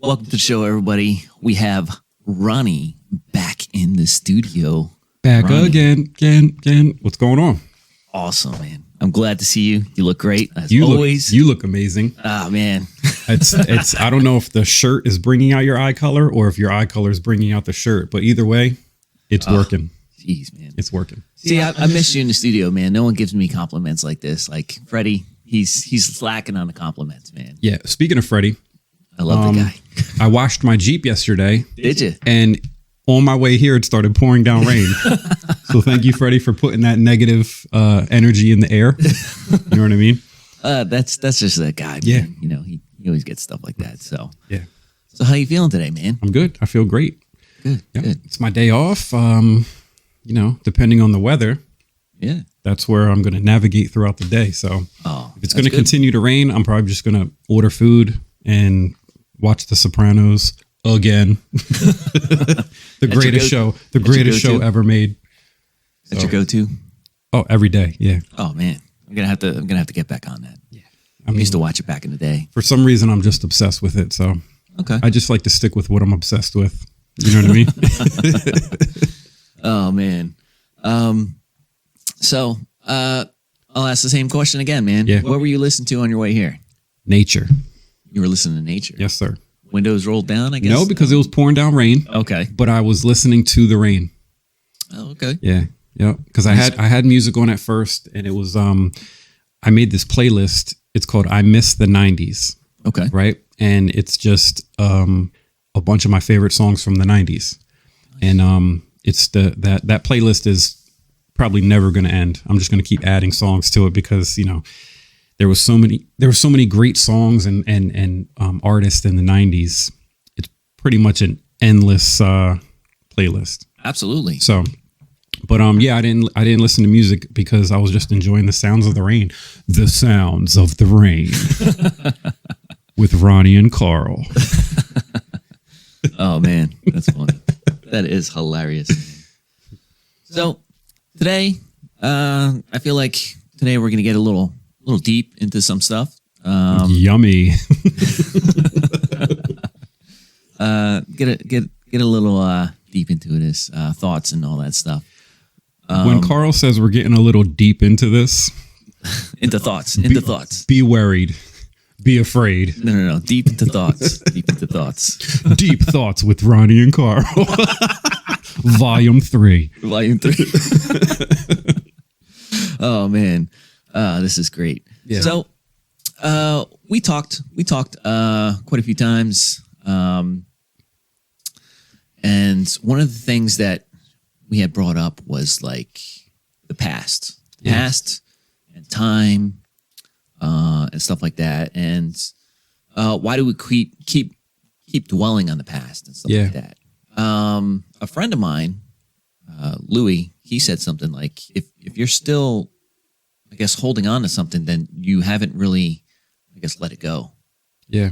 Welcome to the show, everybody. We have Ronnie back in the studio. Back Ronnie. again. What's going on? Awesome, man. I'm glad to see you. You look great, as you always. You look amazing. Ah, man. It's. I don't know if the shirt is bringing out your eye color or if your eye color is bringing out the shirt, but either way, it's working. Jeez, man. It's working. See, I miss you in the studio, man. No one gives me compliments like this. Like Freddie, he's slacking on the compliments, man. Yeah. Speaking of Freddie, I love the guy. I washed my Jeep yesterday. Did you? And on my way here, it started pouring down rain. So thank you, Freddie, for putting that negative energy in the air. You know what I mean? That's just that guy, man. Yeah. You know, he always gets stuff like that. So yeah. So how you feeling today, man? I'm good. I feel great. Good. Yep. Good. It's my day off. You know, depending on the weather. Yeah. That's where I'm going to navigate throughout the day. So if it's going to continue to rain, I'm probably just going to order food and watch The Sopranos again. The greatest show ever made. That's your go-to? Oh, every day. Yeah. Oh man, I'm gonna have to get back on that. Yeah. I used to watch it back in the day. For some reason, I'm just obsessed with it. So okay, I just like to stick with what I'm obsessed with. You know what I mean? Oh man. So I'll ask the same question again, man. Yeah. What were you listening to on your way here? Nature. You were listening to nature. Yes, sir. Windows rolled down, I guess? No, because it was pouring down rain. Okay. But I was listening to the rain. Oh, okay. Yeah. Yeah. Because I had music on at first, and it was I made this playlist. It's called I Miss the 90s. Okay. Right? And it's just a bunch of my favorite songs from the 90s. And it's that playlist is probably never going to end. I'm just going to keep adding songs to it because, you know, there were so many great songs and artists in the 90s. It's pretty much an endless playlist. Absolutely. So, but yeah, I didn't listen to music because I was just enjoying the sounds of the rain. The sounds of the rain with Ronnie and Carl. Oh man, that's funny. That is hilarious. So today, I feel like today we're gonna get a little deep into some stuff. Yummy. Get a little deep into this, thoughts and all that stuff. When Carl says we're getting a little deep into this, into thoughts, be worried, be afraid. No. Deep into thoughts. Deep into thoughts. Deep thoughts with Ronnie and Carl. Volume 3. Oh man, this is great. Yeah. So, we talked quite a few times, and one of the things that we had brought up was like the past and time, and stuff like that, and why do we keep dwelling on the past and stuff like that? A friend of mine, Louis, he said something like, if you're still, I guess, holding on to something, then you haven't really, I guess, let it go. Yeah.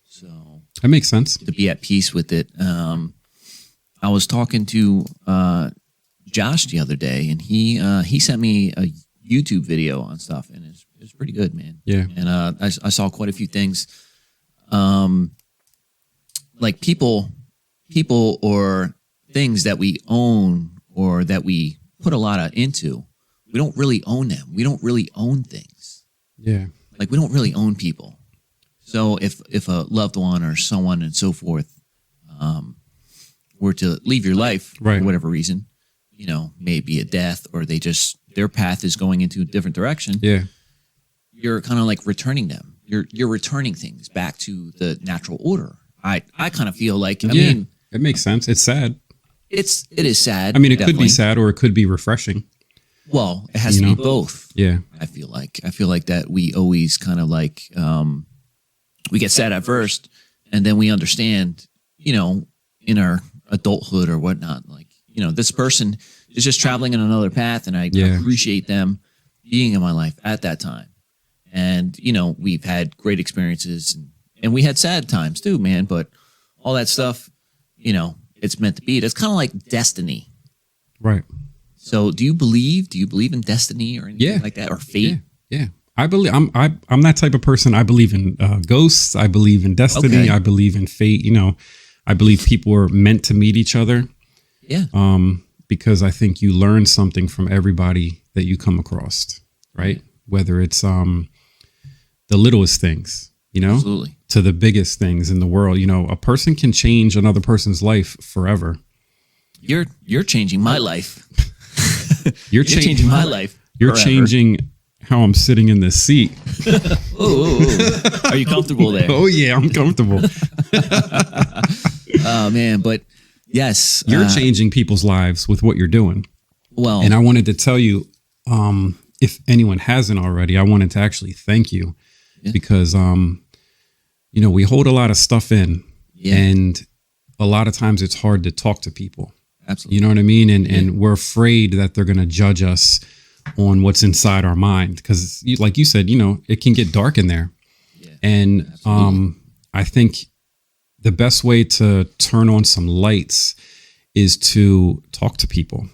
So that makes sense. To be at peace with it. I was talking to Josh the other day, and he sent me a YouTube video on stuff, and it's pretty good, man. Yeah. And I saw quite a few things, like people or things that we own or that we put a lot into. We don't really own them. We don't really own things. Yeah. Like we don't really own people. So if a loved one or someone and so forth were to leave your life for whatever reason, you know, maybe a death or their path is going into a different direction. Yeah. You're kind of like returning them. You're returning things back to the natural order. I kind of feel like, I mean, it makes sense. It's sad. It is sad. I mean, it could be sad or it could be refreshing. Well, it has to be both. Yeah. I feel like that we always kind of like, we get sad at first and then we understand, you know, in our adulthood or whatnot, like, you know, this person is just traveling in another path and I appreciate them being in my life at that time. And, you know, we've had great experiences and we had sad times too, man, but all that stuff, you know, it's meant to be. It's kind of like destiny. Right. So do you believe in destiny or anything like that or fate? Yeah. I'm that type of person. I believe in ghosts. I believe in destiny. Okay. I believe in fate. I believe people are meant to meet each other. Yeah. Because I think you learn something from everybody that you come across, right? Whether it's the littlest things, Absolutely. to the biggest things in the world. A person can change another person's life forever. You're changing my life. You're changing my life. You're forever. changing how I'm sitting in this seat. Ooh. Are you comfortable there? Oh yeah, I'm comfortable. Oh man, but yes, You're changing people's lives with what you're doing. Well, And I wanted to tell you, if anyone hasn't already, I wanted to actually thank you because, we hold a lot of stuff in and a lot of times it's hard to talk to people. absolutely. You know what I mean? And we're afraid that they're going to judge us on what's inside our mind. Because like you said, it can get dark in there. Yeah, And I think the best way to turn on some lights is to talk to people,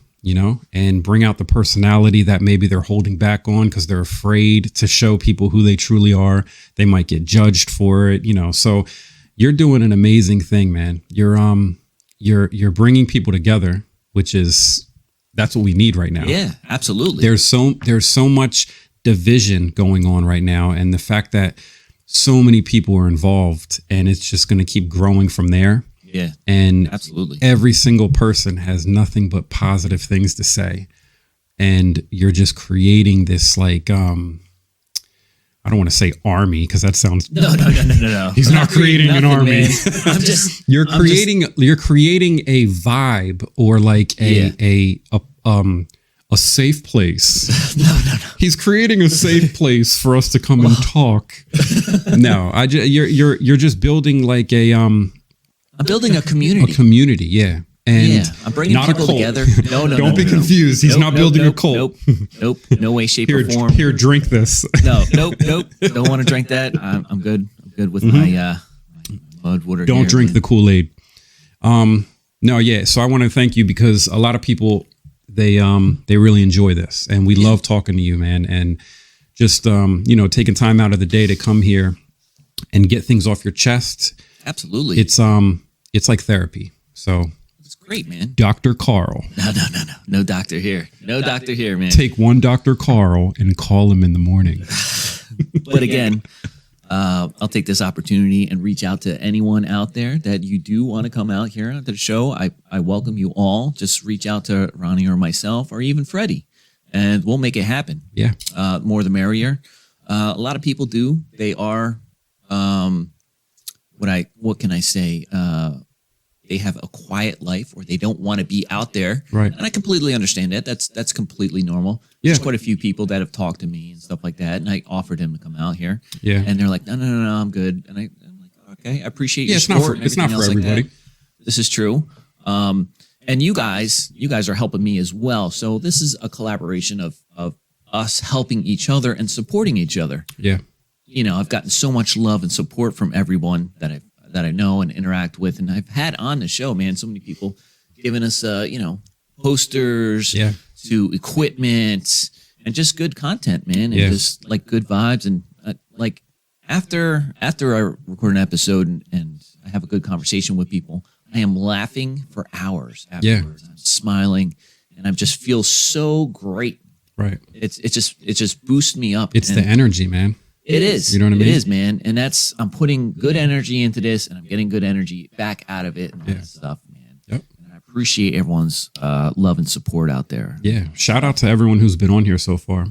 and bring out the personality that maybe they're holding back on because they're afraid to show people who they truly are. They might get judged for it, So you're doing an amazing thing, man. You're bringing people together, that's what we need right now. Yeah, absolutely. There's so much division going on right now, and the fact that so many people are involved, and it's just going to keep growing from there. Yeah, And absolutely. every single person has nothing but positive things to say, and you're just creating this I don't want to say army because that sounds No. He's not creating an nothing, army. man. I'm just You're creating a vibe or like a safe place. No. He's creating a safe place for us to come and talk. No, you're just building like I'm building a community. community, yeah. And I'm bringing not a people cult. together. No. Don't be confused. He's not building a cult. Nope. No way, shape, or form. Here, drink this. Nope. Don't want to drink that. I'm good. I'm good with my mud water. Don't drink the Kool-Aid. No, yeah. So I want to thank you because a lot of people they really enjoy this, and we love talking to you, man. And just taking time out of the day to come here and get things off your chest. Absolutely. It's like therapy. So It's great, man. Dr. Carl. No doctor here. No doctor here, man. Take one Dr. Carl and call him in the morning. But again, I'll take this opportunity and reach out to anyone out there that you do want to come out here to the show. I welcome you all. Just reach out to Ronnie or myself or even Freddie, and we'll make it happen. Yeah. More the merrier. A lot of people do. They are, what can I say? They have a quiet life, or they don't want to be out there. Right. And I completely understand that. That's completely normal. Yeah. There's quite a few people that have talked to me and stuff like that, and I offered them to come out here. Yeah. And they're like, no, I'm good. And I'm like, okay, I appreciate your It's support. not for everybody. Like that. This is true. And you guys are helping me as well. So this is a collaboration of us helping each other and supporting each other. Yeah. I've gotten so much love and support from everyone that I know and interact with, and I've had on the show, man. So many people giving us, posters to equipment and just good content, man, and just like good vibes. And like after I record an episode and I have a good conversation with people, I am laughing for hours afterwards. I'm smiling, and I just feel so great. Right. It just boosts me up. It's the energy, man. It is. You know what I mean? It is, man. And I'm putting good energy into this, and I'm getting good energy back out of it and all that stuff, man. Yep. And I appreciate everyone's love and support out there. Yeah. Shout out to everyone who's been on here so far.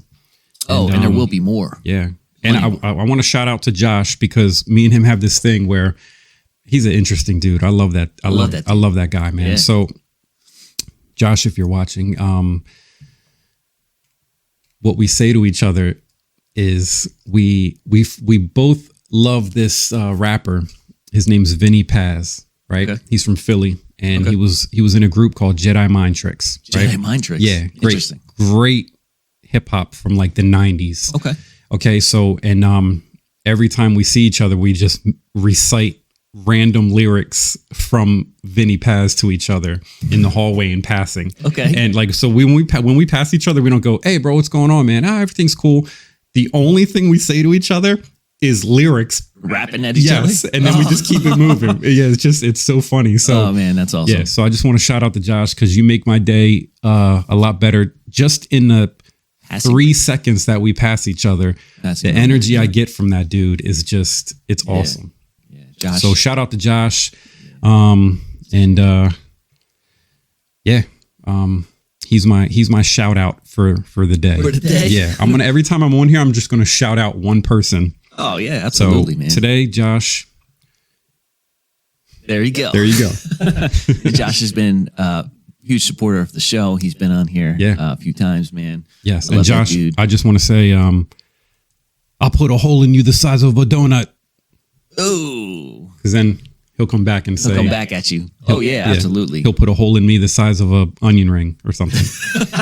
And there will be more. Yeah. And I want to shout out to Josh because me and him have this thing where he's an interesting dude. I love that. I love that guy, man. Yeah. So Josh, if you're watching, what we say to each other is we both love this rapper. His name's Vinny Paz, right? Okay. He's from Philly, and he was in a group called Jedi Mind Tricks. Right? Jedi Mind Tricks. Yeah, great hip hop from like the 90s. Okay. So every time we see each other, we just recite random lyrics from Vinny Paz to each other in the hallway in passing. Okay. And like so when we pass each other, we don't go, "Hey, bro, what's going on, man? Everything's cool." the only thing we say to each other is lyrics. Rapping at each other. Yes, and then we just keep it moving. Yeah, it's so funny. So, oh man, that's awesome. Yeah, so I just want to shout out to Josh because you make my day a lot better just in the 3 seconds that we pass each other. The energy I get from that dude is just, it's awesome. Yeah, Josh. So shout out to Josh. He's my shout out for the day. For the day? Yeah, every time I'm on here, I'm just gonna shout out one person. Oh yeah, absolutely, so man. Today, Josh. There you go. There you go. Josh has been a huge supporter of the show. He's been on here a few times, man. Yes, and Josh, I just want to say, I'll put a hole in you the size of a donut. Oh, because then he'll come back and he'll come back at you. Oh yeah, absolutely. He'll put a hole in me the size of a onion ring or something.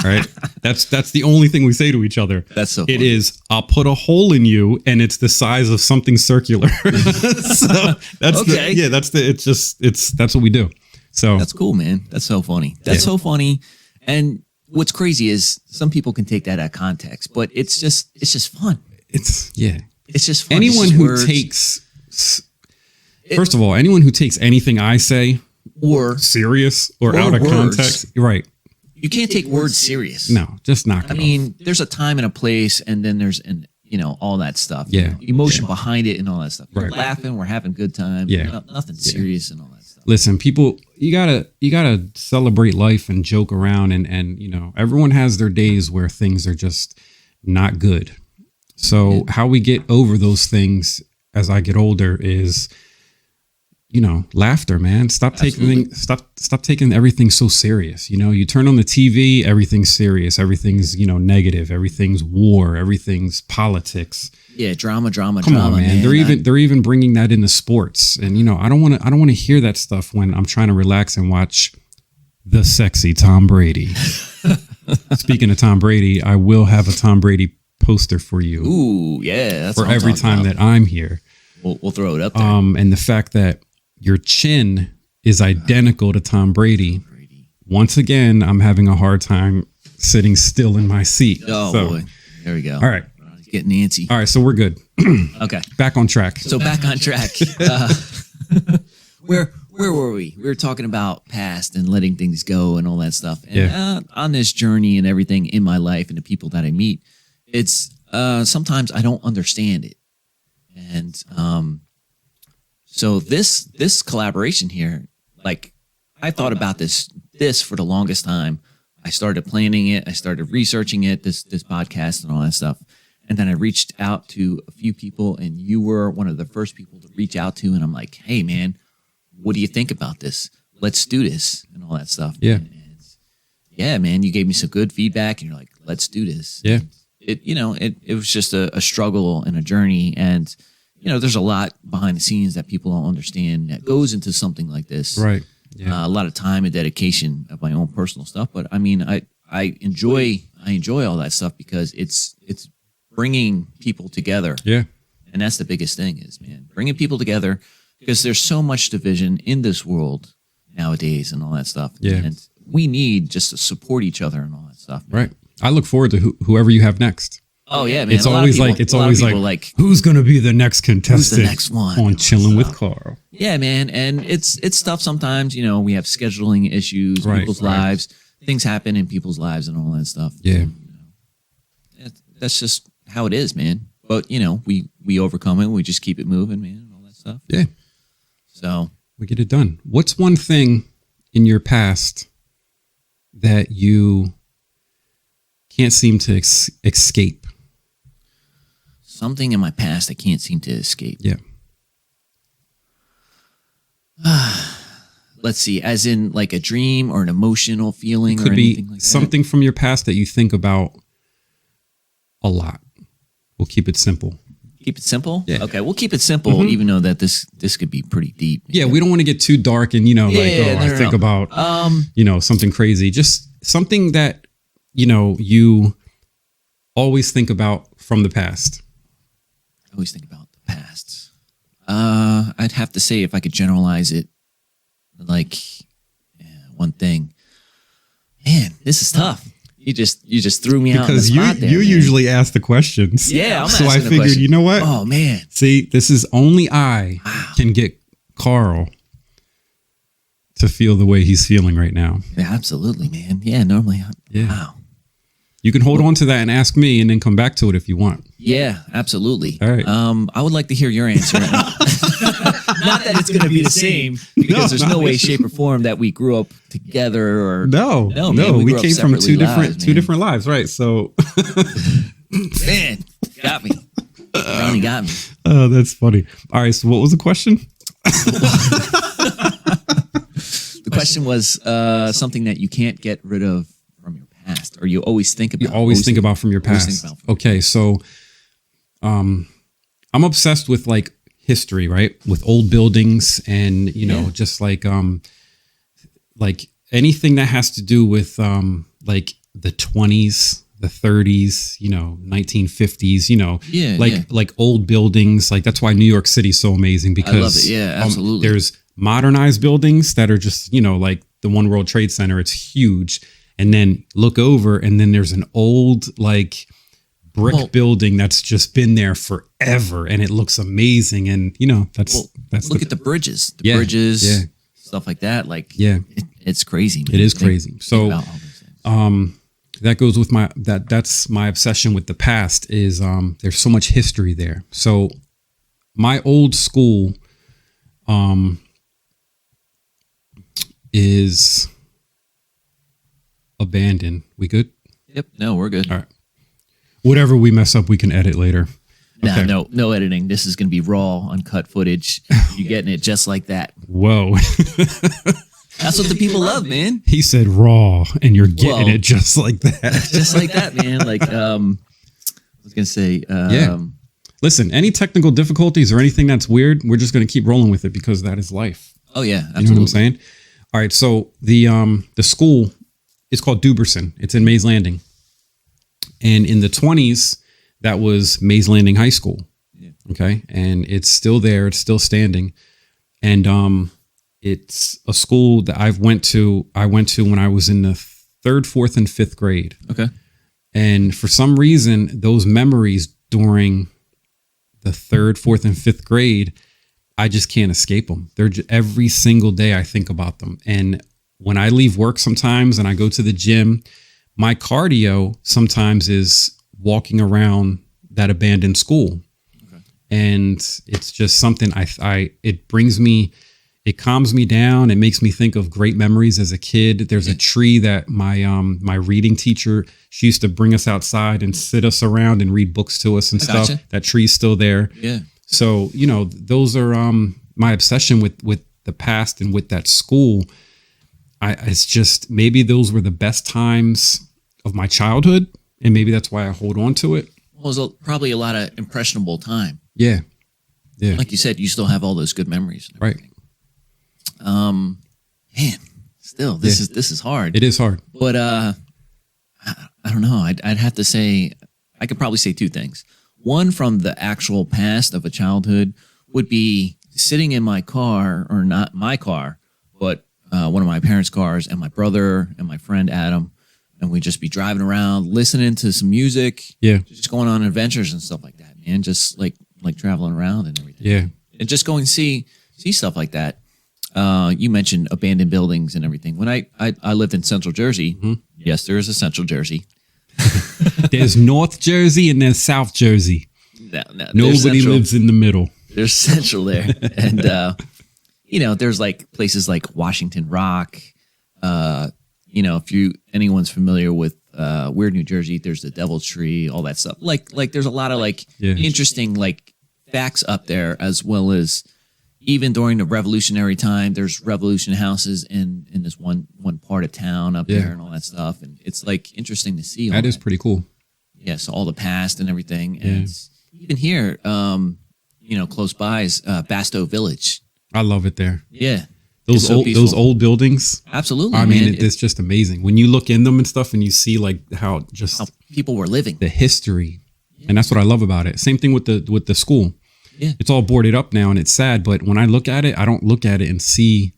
Right? That's the only thing we say to each other. That's so funny. It is, I'll put a hole in you and it's the size of something circular. So that's okay. That's what we do. So that's cool, man. That's so funny. That's so funny. And what's crazy is some people can take that out of context, but it's just fun. It's just fun. Anyone who takes first of all, anyone who takes anything I say or serious or out of context, right? You can't take words serious. No, just knock it off. There's a time and a place, and then there's all that stuff. Yeah, emotion behind it and all that stuff. Right. We're laughing, we're having a good time. Yeah, nothing serious and all that stuff. Listen, people, you gotta celebrate life and joke around, and everyone has their days where things are just not good. So how we get over those things as I get older is, laughter, man. Stop taking everything so serious. You turn on the TV, everything's serious, everything's, negative, everything's war, everything's politics. Yeah, drama. Come on, man. They're even bringing that into sports. And I don't want to hear that stuff when I'm trying to relax and watch the sexy Tom Brady. Speaking of Tom Brady, I will have a Tom Brady poster for you. Ooh, yeah. That's for every time that I'm here. We'll throw it up there. And the fact that your chin is identical to Tom Brady. Once again, I'm having a hard time sitting still in my seat. Oh, boy. There we go. All right. Getting antsy. All right, so we're good. Okay. Back on track. So back on track. Where were we? We were talking about past and letting things go and all that stuff. And on this journey and everything in my life and the people that I meet, it's sometimes I don't understand it. And so this collaboration here, like I thought about this for the longest time. I started planning it. I started researching it, this podcast and all that stuff. And then I reached out to a few people, and you were one of the first people to reach out to. And I'm like, hey, man, what do you think about this? Let's do this and all that stuff. Yeah. And man, you gave me some good feedback, and you're like, let's do this. Yeah. It was just a struggle and a journey. And, there's a lot behind the scenes that people don't understand that goes into something like this. Right. Yeah. A lot of time and dedication of my own personal stuff. But I mean, I enjoy all that stuff because it's bringing people together. Yeah. And that's the biggest thing is, man, bringing people together because there's so much division in this world nowadays and all that stuff. Yeah. And we need just to support each other and all that stuff. Man. Right. I look forward to whoever you have next. Oh yeah, man. It's always like who's going to be the next contestant? Who's the next one on Chilling with Carl? Yeah, man. And it's tough sometimes. We have scheduling issues, people's lives, things happen in people's lives, and all that stuff. Yeah, that's just how it is, man. But we overcome it. We just keep it moving, man, and all that stuff. Yeah. So we get it done. What's one thing in your past that you can't seem to escape? Something in my past I can't seem to escape. Yeah. Let's see, as in like a dream or an emotional feeling Could or be anything like that? something from your past that you think about a lot. We'll keep it simple. Keep it simple? Yeah. Okay, we'll keep it simple, even though that this could be pretty deep. Yeah, we don't want to get too dark and, I think about, something crazy. Just something that, you always think about from the past. I always think about the past. I'd have to say if I could generalize it, like one thing. Man, this is tough. You just threw me out on the because spot there, you man. usually ask the questions. Yeah, I'm so I asking the figured, question. you know what? Oh man, See, this is only I can get Carl to feel the way he's feeling right now. yeah, absolutely, man. Yeah, normally, Yeah. wow. You can hold on to that and ask me, and then come back to it if you want. Yeah, absolutely. All right. I would like to hear your answer. Not that it's going to be the same, because there's no way, shape, or form that we grew up together. Or No, man, we grew up came from separately two different lives, right? So, Man, got me. Ronnie got me. oh, that's funny. All right. So, what was the question? The question was something that you can't get rid of from your past, or you always think about. You always think about from your always past. think about. Okay, so, I'm obsessed with like history, right? With old buildings, and just like anything that has to do with like the 20s, the 30s, 1950s, like old buildings. Like that's why New York City is so amazing, because I love it. Yeah, absolutely. There's modernized buildings that are just, like the One World Trade Center. It's huge. And then look over, and then there's an old like brick building that's just been there forever, and it looks amazing. And that's look at the bridges, bridges, stuff like that. Like, it's crazy, man. It is crazy. So, about all those things. that goes with that's my obsession with the past is, there's so much history there. So my old school, is abandoned. We good? Yep. No, we're good. All right. Whatever we mess up, we can edit later. Nah, Okay. no editing. This is going to be raw, uncut footage. You're getting it just like that. Whoa. That's what the people love, man. He said raw, and you're getting Whoa. it just like that. Just like that, man. Like, I was going to say, Listen, any technical difficulties or anything that's weird, we're just going to keep rolling with it, because that is life. oh yeah, absolutely. You know what I'm saying? All right. So the school is called Duberson. It's in Mays Landing. And in the 20s, that was Mays Landing High School. Yeah. Okay. And it's still there. It's still standing. And it's a school that I went to when I was in the 3rd, 4th, and 5th grade. Okay. And for some reason, those memories during the 3rd, 4th, and 5th grade, I just can't escape them. Every single day I think about them. And when I leave work sometimes and I go to the gym, my cardio sometimes is walking around that abandoned school. Okay. And it's just something it calms me down. It makes me think of great memories as a kid. There's a tree that my reading teacher, she used to bring us outside and sit us around and read books to us and stuff. Gotcha. That tree's still there. Yeah. So, those are my obsession with the past and with that school. It's just, maybe those were the best times of my childhood, and maybe that's why I hold on to it. Well, it was probably a lot of impressionable time. Yeah. Yeah. Like you said, you still have all those good memories. Right. Man, still, this is hard. It is hard. But I don't know. I'd have to say, I could probably say two things. One, from the actual past of a childhood, would be sitting in my car, or not my car, but one of my parents' cars, and my brother and my friend Adam, and we'd just be driving around, listening to some music, just going on adventures and stuff like that, man. Just like traveling around and everything. Yeah. And just going see stuff like that. You mentioned abandoned buildings and everything. When I lived in Central Jersey, yes, there is a Central Jersey. There's North Jersey and there's South Jersey. No, Nobody lives in the middle. There's Central there. And, there's like places like Washington Rock. If anyone's familiar with Weird New Jersey, there's the Devil's Tree, all that stuff. Like there's a lot of interesting facts up there, as well as even during the Revolutionary time, there's Revolution houses in this one part of town up there and all that stuff. And it's interesting to see. That is pretty cool. Yeah, so all the past and everything. And even here, close by is Bastow Village. I love it there. Yeah. Those old buildings. Absolutely. I mean, it's just amazing when you look in them and stuff, and you see how people were living, the history, and that's what I love about it. Same thing with the school. Yeah, it's all boarded up now, and it's sad. But when I look at it, I don't look at it and see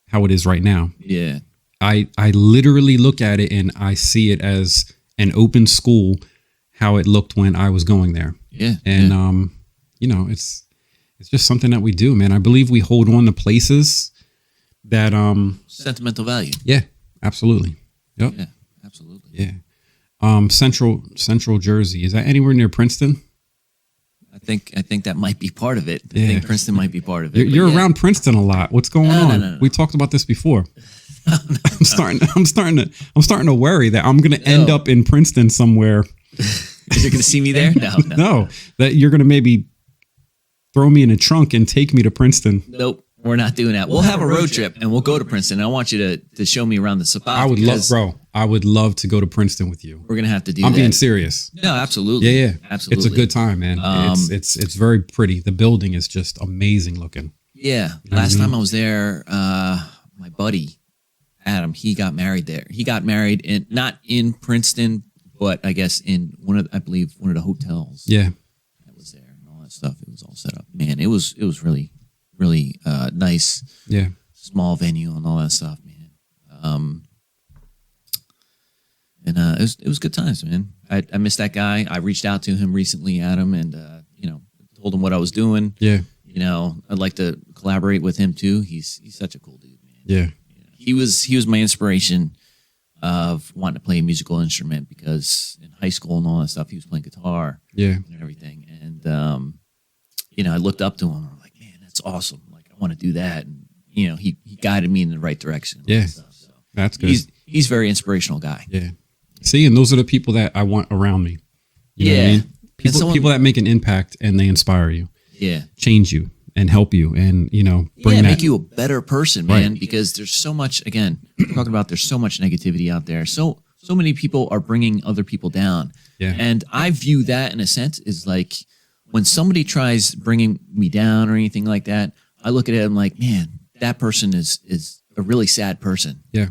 how it is right now. Yeah, I literally look at it and I see it as an open school, how it looked when I was going there. Yeah. And, you know, it's just something that we do, man. I believe we hold on to places that, sentimental value. yeah, absolutely. Yep. Yeah, absolutely. Yeah. Central Jersey. Is that anywhere near Princeton? I think that might be part of it. I Yeah. think Princeton might be part of it. You're but around Princeton a lot. What's going on? No. We talked about this before. I'm starting to worry that I'm going to end up in Princeton somewhere. You're going to see me there? No. No, that you're going to maybe throw me in a trunk and take me to Princeton. Nope. We're not doing that. We'll have a road trip and we'll go to Princeton. I want you to show me around the Sabbath. I would love to go to Princeton with you. We're going to have to do that. I'm being serious. No, absolutely. Yeah. Absolutely. It's a good time, man. It's very pretty. The building is just amazing looking. Yeah. You know Last what I mean? time I was there, my buddy, Adam, he got married there. He got married not in Princeton, but I guess in one of the hotels. Yeah. That was there and all that stuff. It was all set up. Man, it was really, really nice. Yeah. Small venue and all that stuff, man. And it was good times, man. I missed that guy. I reached out to him recently, Adam, and told him what I was doing. Yeah. I'd like to collaborate with him too. He's such a cool dude, man. Yeah. He was my inspiration of wanting to play a musical instrument, because in high school and all that stuff, he was playing guitar. Yeah. And everything. And I looked up to him. I'm like, man, that's awesome. Like, I want to do that. And he guided me in the right direction. And all Yeah. that stuff. So That's good. he's a very inspirational guy. Yeah. See, and those are the people that I want around me. You know what I mean? People that make an impact and they inspire you. Yeah. Change you and help you and, bring that. Make you a better person, man, Right. because there's so much, again, we're talking about there's so much negativity out there. So many people are bringing other people down. Yeah. And I view that in a sense is like when somebody tries bringing me down or anything like that, I look at it and I'm like, man, that person is a really sad person. Yeah.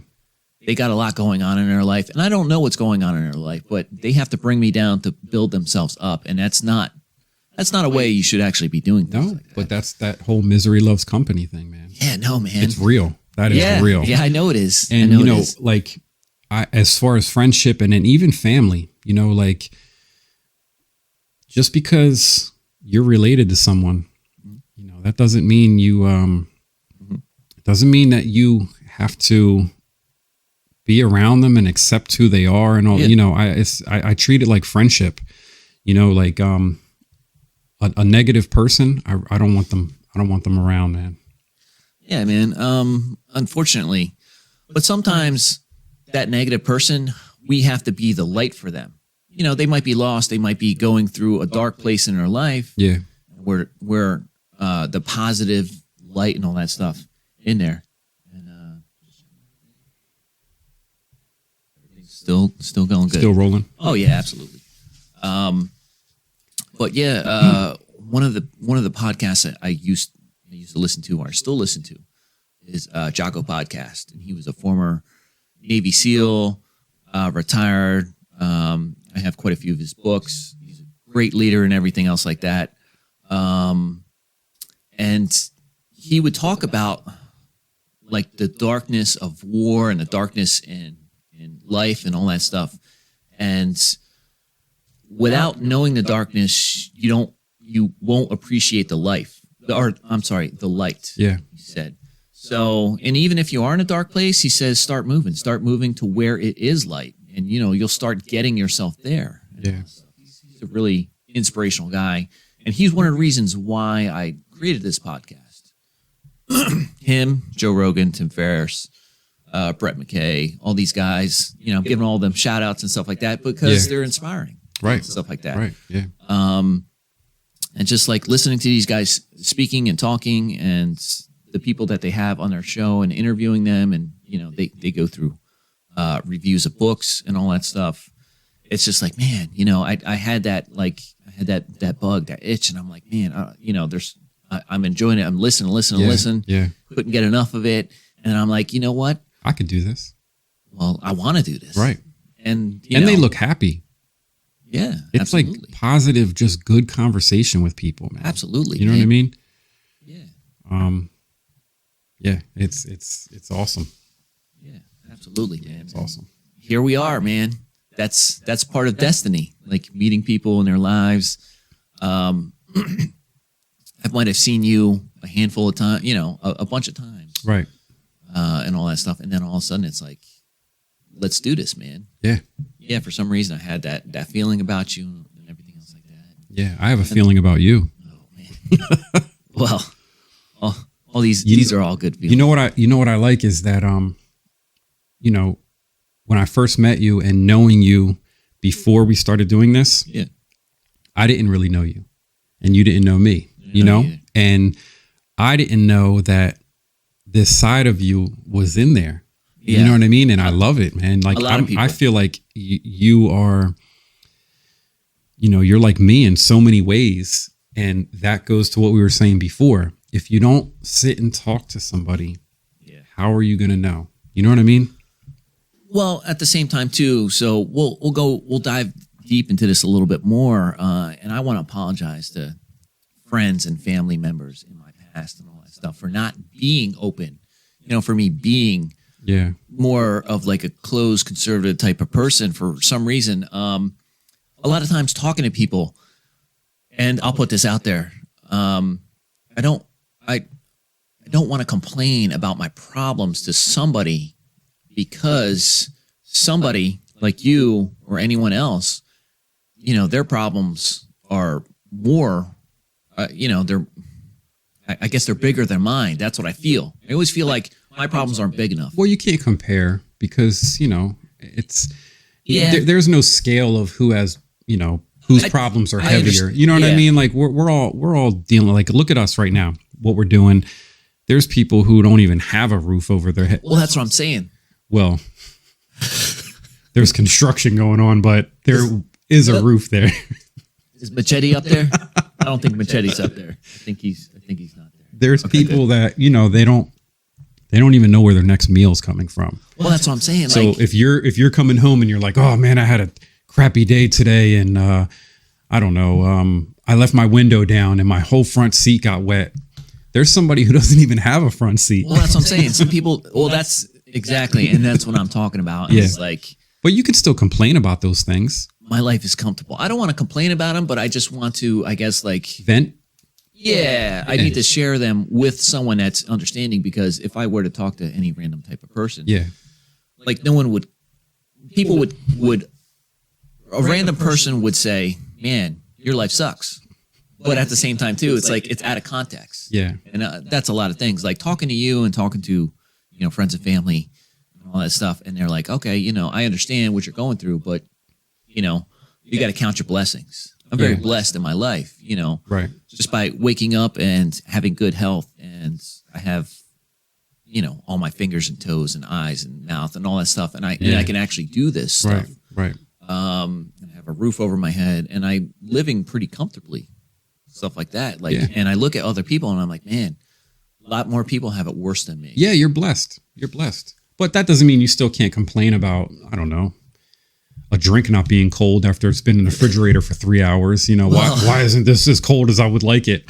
They got a lot going on in their life, and I don't know what's going on in their life, but they have to bring me down to build themselves up. And that's not a way you should actually be doing things No, like that. but that's that whole misery loves company thing, man. Yeah, no, man. It's real. That is real. Yeah, I know it is. And, I know it is. like, as far as friendship and then even family, like, just because you're related to someone, that doesn't mean you, it doesn't mean that you have to be around them and accept who they are and all. Yeah. I treat it like friendship. Like a negative person, I don't want them. I don't want them around, man. Yeah, man. Unfortunately, but sometimes that negative person, we have to be the light for them. They might be lost. They might be going through a dark place in their life. Yeah. We're the positive light and all that stuff in there. And everything's still going good. Still rolling. Oh yeah, absolutely. But yeah, one of the podcasts that I used to listen to, or I still listen to, is Jocko Podcast, and he was a former Navy SEAL, retired. I have quite a few of his books. He's a great leader and everything else like that. And he would talk about like the darkness of war and the darkness in life and all that stuff. And without knowing the darkness, you won't appreciate the life. The light. Yeah. He said. So, and even if you are in a dark place, he says, start moving to where it is light, and you'll start getting yourself there. Yeah. He's a really inspirational guy, and he's one of the reasons why I created this podcast. Him, Joe Rogan, Tim Ferriss, Brett McKay, all these guys, I'm giving all them shout outs and stuff like that because they're inspiring. Right. Stuff like that. Right. Yeah. And just like listening to these guys speaking and talking and the people that they have on their show and interviewing them, and they go through reviews of books and all that stuff. It's just like, man, I had that bug, that itch, and I'm like, man, I'm enjoying it. I'm listening. Yeah. Couldn't get enough of it, and I'm like, you know what? I could do this. Well, I want to do this, Right. And they look happy. Yeah, It's absolutely. like positive, just good conversation with people, man. Absolutely. You know what I mean? Yeah. Yeah, it's awesome. Yeah, absolutely, man. It's awesome. Here we are, man. that's part of destiny, like meeting people in their lives. I might have seen you a handful of times, a bunch of times, Right. And all that stuff, and then all of a sudden it's like, let's do this, man. Yeah. For some reason I had that feeling about you and everything else like that. Yeah. I have a feeling about you. Oh man. Well, all these are all good feelings. You know what I like is that when I first met you and knowing you before we started doing this, Yeah. I didn't really know you, and you didn't know me. And I didn't know that this side of you was in there. Yeah. You know what I mean? And I love it, man. Like I feel like you are, you're like me in so many ways. And that goes to what we were saying before. If you don't sit and talk to somebody, how are you going to know? You know what I mean? Well, at the same time too, so we'll dive deep into this a little bit more. And I want to apologize to friends and family members in my past and all that stuff for not being open, for me being more of like a closed conservative type of person for some reason. A lot of times talking to people, and I'll put this out there. I don't want to complain about my problems to somebody, because somebody like you or anyone else, their problems are more, I guess they're bigger than mine. That's what I feel. I always feel like my problems aren't big enough. Well, you can't compare because, there's no scale of who has, whose problems are heavier. You know what I mean? Like we're all dealing, like, look at us right now, what we're doing. There's people who don't even have a roof over their head. Well, that's what I'm saying. Well, there's construction going on, but there is a roof there. Is Machete up there? I don't think Machete's up there. I think he's not there. There's people that, they don't even know where their next meal's coming from. Well, that's what I'm saying. So like, if you're coming home and you're like, oh man, I had a crappy day today, and I don't know, I left my window down and my whole front seat got wet. There's somebody who doesn't even have a front seat. Well, that's what I'm saying. Some people, that's exactly, and that's what I'm talking about. Yeah. It's like, but you can still complain about those things. My life is comfortable. I don't want to complain about them, but I just want to, I guess, like vent. Yeah, I need to share them with someone that's understanding, because if I were to talk to any random type of person, like no one would, people would, a random person would say, man, your life sucks. But at the same time too, it's like, it's out of context. Yeah. And that's a lot of things, like talking to you and talking to, friends and family and all that stuff. And they're like, okay, I understand what you're going through, but you got to count your blessings. I'm very blessed in my life, right? Just by waking up and having good health, and I have, all my fingers and toes and eyes and mouth and all that stuff, and I can actually do this stuff, right? And I have a roof over my head, and I'm living pretty comfortably, stuff like that. Like, and I look at other people, and I'm like, man, a lot more people have it worse than me. Yeah, you're blessed. You're blessed, but that doesn't mean you still can't complain about, I don't know, a drink not being cold after it's been in the refrigerator for 3 hours. Why isn't this as cold as I would like it?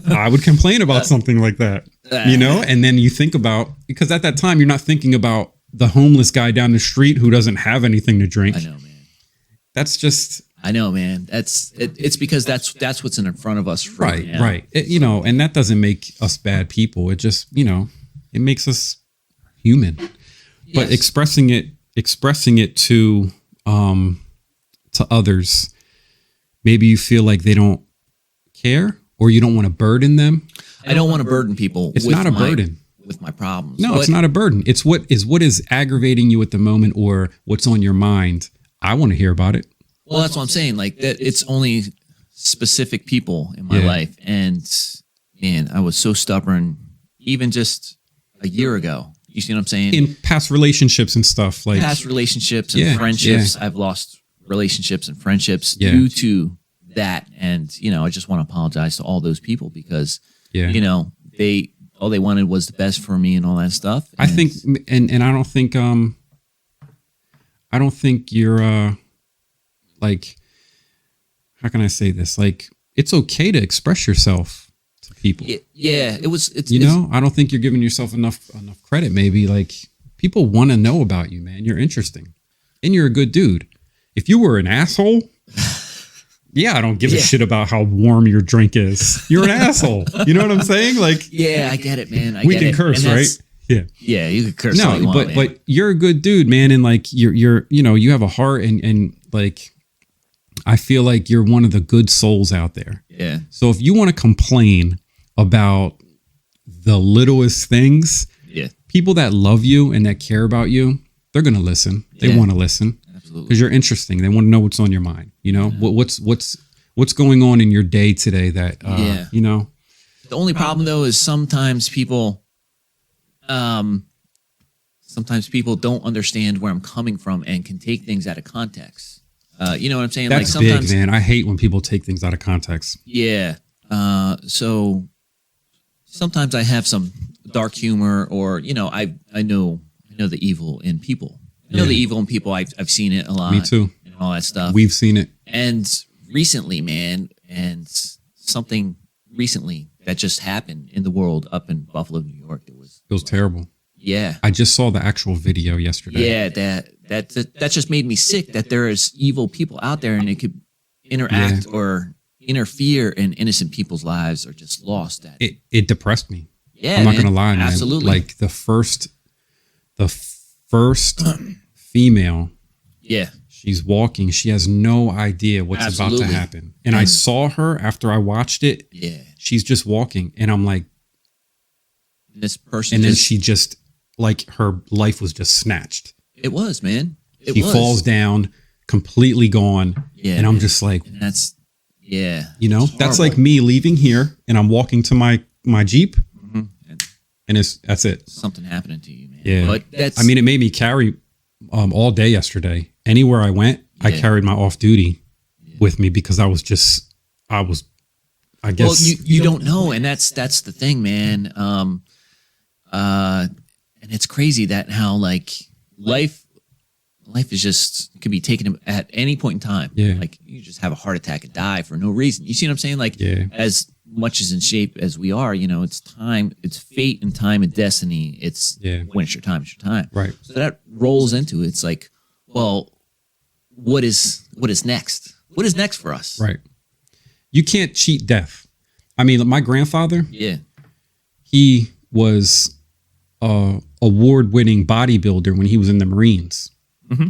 I would complain about something like that, and then you think about, because at that time you're not thinking about the homeless guy down the street who doesn't have anything to drink. I know, man. That's just, I know, man. It's because that's what's in front of us. Right. And that doesn't make us bad people. It just, it makes us human, but expressing it to others, maybe you feel like they don't care, or you don't want to burden them. I don't want to burden people. It's not a burden with my problems. No, it's not a burden. It's what is aggravating you at the moment, or what's on your mind. I want to hear about it. Well, that's what I'm saying. Like that, it's only specific people in my life, and man, I was so stubborn, even just a year ago. You see what I'm saying? In past relationships and stuff, like past relationships and friendships. I've lost relationships and friendships due to that. And, I just want to apologize to all those people, because, all they wanted was the best for me and all that stuff. I think, and I don't think you're, like, how can I say this? Like, it's okay to express yourself to people. I don't think you're giving yourself enough credit. Maybe, like, people want to know about you, man. You're interesting, and you're a good dude. If you were an asshole, yeah, I don't give a shit about how warm your drink is. You're an asshole. You know what I'm saying? Like, yeah, I get it, man. We can curse, right? Yeah. Yeah, you can curse all you want, man. But you're a good dude, man. And like, you're you have a heart and like, I feel like you're one of the good souls out there. Yeah. So if you want to complain about the littlest things, people that love you and that care about you, they're going to listen. They want to listen. Absolutely. Because you're interesting. They want to know what's on your mind. You know, what's going on in your day today that, you know. The only problem though is sometimes people don't understand where I'm coming from and can take things out of context. You know what I'm saying? That's like sometimes, big, man. I hate when people take things out of context. Yeah. So sometimes I have some dark humor, or you know, I know the evil in people. I know the evil in people. I've seen it a lot. Me too. And all that stuff. We've seen it. And recently, man, and something recently that just happened in the world up in Buffalo, New York. It was terrible. Yeah. I just saw the actual video yesterday. Yeah, that just made me sick that there is evil people out there and it could interact or interfere in innocent people's lives or just lost that. It depressed me. Yeah, I'm not gonna lie, man. Absolutely. Like the first female. Yeah. She's walking. She has no idea what's about to happen. And I saw her after I watched it. Yeah. She's just walking. And I'm like, this person. And then she just, like, her life was just snatched. It was, man. She falls down, completely gone. Yeah. And I'm just like, and that's, yeah. You know, that's like me leaving here and I'm walking to my Jeep. Mm-hmm. And that's it. Something happening to you, man. Yeah. But that's, I mean, it made me carry all day yesterday. Anywhere I went, I carried my off duty with me because I guess. Well, you don't know. And that's the thing, man. And it's crazy that how like life is just could be taken at any point in time. Yeah. Like you just have a heart attack and die for no reason. You see what I'm saying? Like as much as in shape as we are, you know, it's time, it's fate and time and destiny. It's when it's your time, it's your time. Right. So that rolls into it. It's like, well, what is next? What is next for us? Right. You can't cheat death. I mean, my grandfather, he was a award-winning bodybuilder when he was in the Marines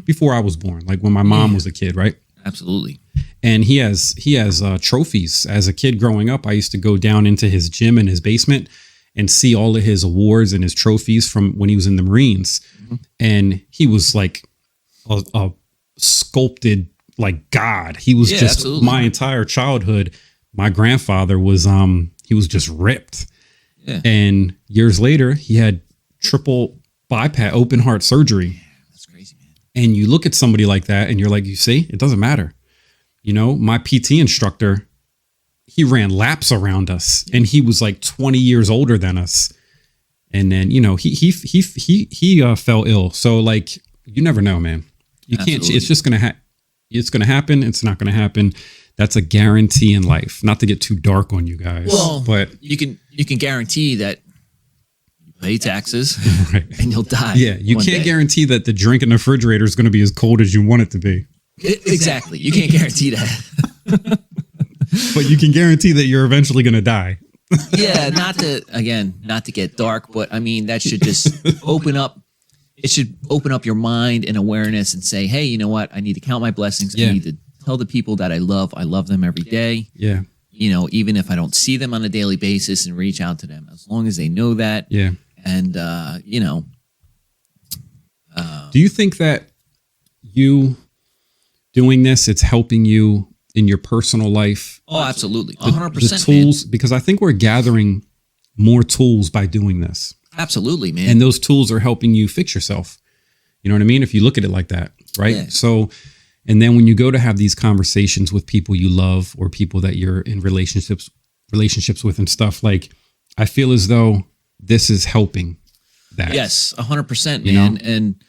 before I was born, like when my mom was a kid, right? Absolutely. And he has trophies. As a kid growing up, I used to go down into his gym in his basement and see all of his awards and his trophies from when he was in the Marines. And he was like a sculpted like God. He was just my entire childhood. My grandfather was he was just ripped. Yeah. And years later, he had triple bypass open heart surgery. That's crazy, man. And you look at somebody like that and you're like, you see, it doesn't matter. You know, my PT instructor, he ran laps around us and he was like 20 years older than us. And then, you know, he fell ill. So like, you never know, man. You can't, it's just going to it's going to happen. It's not going to happen. That's a guarantee in life. Not to get too dark on you guys, but you can guarantee that you pay taxes and you'll die. Yeah. You can't guarantee that the drink in the refrigerator is going to be as cold as you want it to be. Exactly. You can't guarantee that. But you can guarantee that you're eventually going to die. Yeah. Not to get dark, but I mean, that should just open up. It should open up your mind and awareness and say, hey, you know what? I need to count my blessings. I need to tell the people that I love them every day. Yeah. You know, even if I don't see them on a daily basis, and reach out to them as long as they know that. Yeah. And, you know. Do you think that you doing this, it's helping you in your personal life? Oh, absolutely. 100%. The tools, because I think we're gathering more tools by doing this. Absolutely, man. And those tools are helping you fix yourself. You know what I mean? If you look at it like that, right? Yeah. So, and then when you go to have these conversations with people you love or people that you're in relationships with and stuff, like, I feel as though this is helping that. Yes, 100%, man. And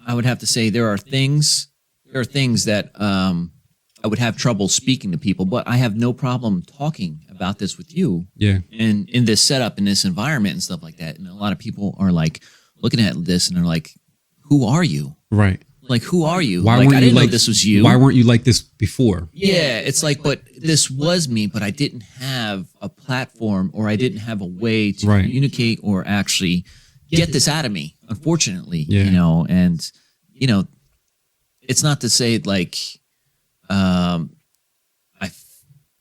I would have to say there are things that I would have trouble speaking to people, but I have no problem talking about this with you. Yeah. And in this setup, in this environment and stuff like that. And a lot of people are like looking at this and they're like, who are you? Right. like, who are you? Why like, weren't I you didn't know like this was you. Why weren't you like this before? Yeah, it's like, but this was me, but I didn't have a platform, or I didn't have a way to communicate or actually get this out of me, unfortunately, you know, and, you know, it's not to say like,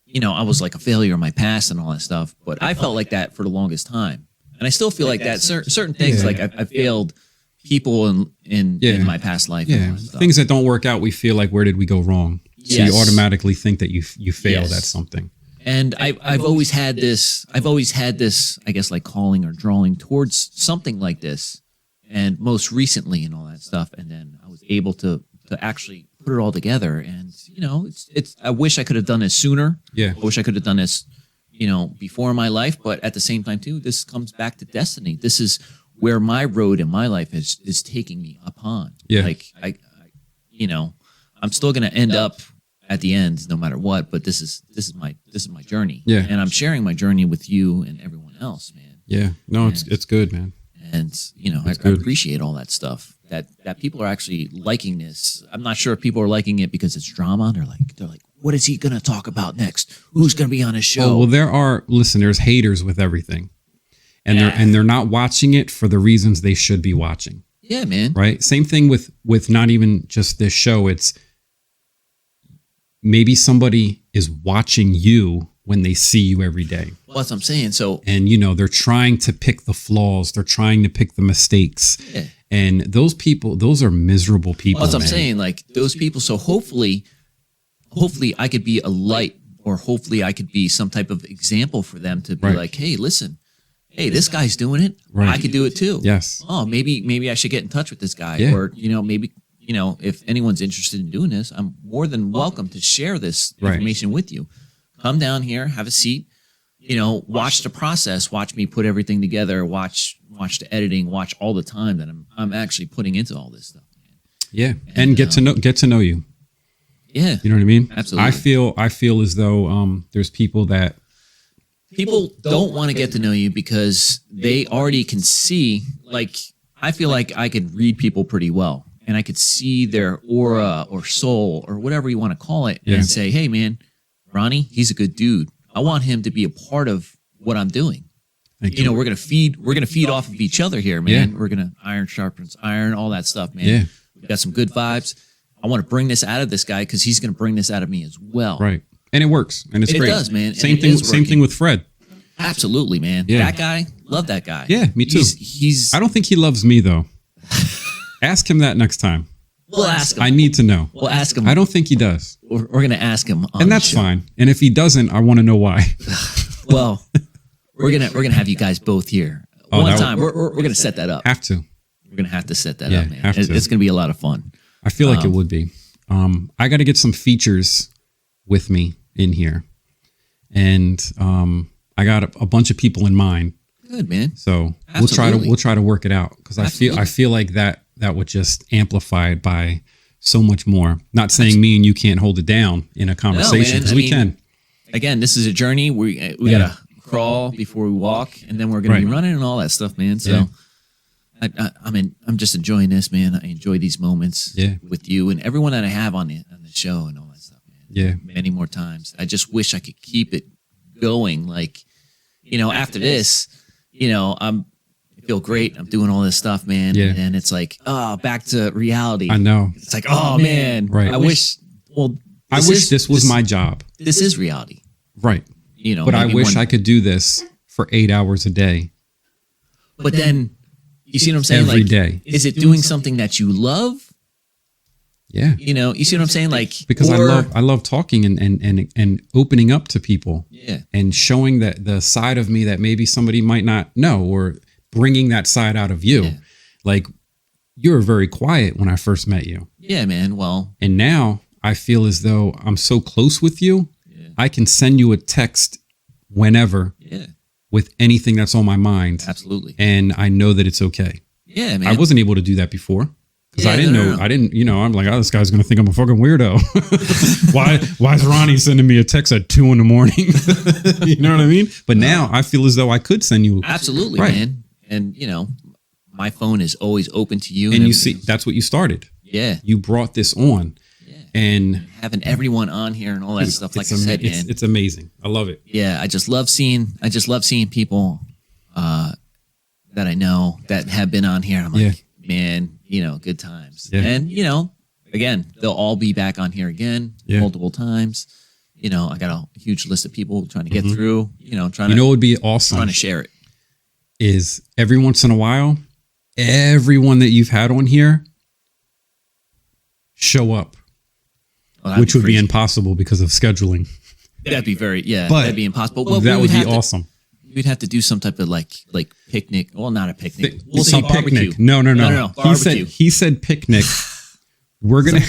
you know, I was like a failure in my past and all that stuff, but I felt like that for the longest time. And I still feel like that certain things, like I failed people in my past life. Yeah. Things that don't work out, we feel like, where did we go wrong? So you automatically think that you failed at something. And I've always had this, I guess, like calling or drawing towards something like this. And most recently and all that stuff. And then I was able to actually put it all together. And, you know, it's, I wish I could have done this sooner. Yeah. I wish I could have done this, you know, before in my life. But at the same time, too, this comes back to destiny. This is where my road in my life is taking me upon. Yeah. Like, I you know, I'm still going to end up at the end no matter what, but this is my journey. Yeah. And I'm sharing my journey with you and everyone else, man. Yeah. No, it's good, man. And, you know, I appreciate all that stuff that people are actually liking this. I'm not sure if people are liking it because it's drama. They're like, what is he going to talk about next? Who's going to be on his show? Oh, well, there's haters with everything. And they're not watching it for the reasons they should be watching. Yeah, man. Right. Same thing with not even just this show. It's maybe somebody is watching you when they see you every day. Well, that's what I'm saying. So, and you know, they're trying to pick the flaws. They're trying to pick the mistakes. Yeah. And those people, those are miserable people. Well, that's what I'm saying. Like those people. So hopefully I could be a light, or hopefully I could be some type of example for them to be like, hey, listen, hey, this guy's doing it. Right. I could do it too. Yes. Oh, maybe I should get in touch with this guy. Yeah. Or, you know, maybe, you know, if anyone's interested in doing this, I'm more than welcome to share this information with you. Come down here, have a seat, you know, watch the process, watch me put everything together, watch the editing, watch all the time that I'm actually putting into all this stuff. Man. Yeah. And get to know you. Yeah. You know what I mean? Absolutely. I feel as though there's people that don't want to get to know you because they already can see, like, I feel like I could read people pretty well, and I could see their aura or soul or whatever you want to call it, and say, hey, man, Ronnie, he's a good dude. I want him to be a part of what I'm doing. You know, we're gonna feed off of each other here, man. Yeah. We're gonna iron sharpens iron, all that stuff, man. Yeah. We've got some good vibes. I want to bring this out of this guy because he's gonna bring this out of me as well. Right. And it works. And it's great. It does, man. Same thing with Fred. Absolutely, man. Yeah. That guy, love that guy. Yeah, me too. He's I don't think he loves me though. Ask him that next time. We'll ask him. I need to know. We'll ask him. I don't think he does. We're going to ask him on and that's the show. fine. And if he doesn't, I want to know why. Well, we're gonna have you guys both here one time. We're gonna set that up. Have to. We're gonna have to set that up, man. Have to. It's gonna be a lot of fun. I feel like it would be. I got to get some features with me in here, and I got a bunch of people in mind. Good, man. So Absolutely. we'll try to work it out because I feel like that would just amplify it by so much more. Not saying me and you can't hold it down in a conversation because we can. Again, this is a journey. We gotta crawl before we walk, and then we're gonna be running and all that stuff, man. So I'm just enjoying this, man. I enjoy these moments with you and everyone that I have on the show and all that stuff, man. Yeah, many more times. I just wish I could keep it going. Like, you know, after this, you know, I feel great. I'm doing all this stuff, man. Yeah. And it's like, back to reality. I know. It's like, oh man. Right. I wish this was my job. This is reality. Right. You know, but I wish I could do this for 8 hours a day. But then, you see what I'm saying? Every like, day. Is it doing something that you love? Yeah. You know, you see what I'm saying? Like, because I love talking and opening up to people. Yeah. And showing that the side of me that maybe somebody might not know, or bringing that side out of you. Yeah. Like, you were very quiet when I first met you. Yeah, man. Well, and now I feel as though I'm so close with you. Yeah. I can send you a text whenever. Yeah. With anything that's on my mind. Absolutely. And I know that it's okay. Yeah, man. I wasn't able to do that before. Because I didn't know. I didn't, you know, I'm like, oh, this guy's going to think I'm a fucking weirdo. Why is Ronnie sending me a text at 2 a.m? You know what I mean? But now I feel as though I could send you. Absolutely, man. And, you know, my phone is always open to you. And you see, that's what you started. Yeah. You brought this on. Yeah. And having everyone on here and all that stuff, like I said, man. It's amazing. I love it. Yeah, I just love seeing people that I know that have been on here. I'm like, man, good times. Yeah. And, again, they'll all be back on here again multiple times. I got a huge list of people trying to get through, what would be awesome? Trying to share it. Is every once in a while, everyone that you've had on here show up, which would be impossible because of scheduling. That'd be that'd be impossible. Well, that would be awesome. We'd have to do some type of like picnic. Well, not a picnic. We'll say picnic. No. He said picnic. We're gonna.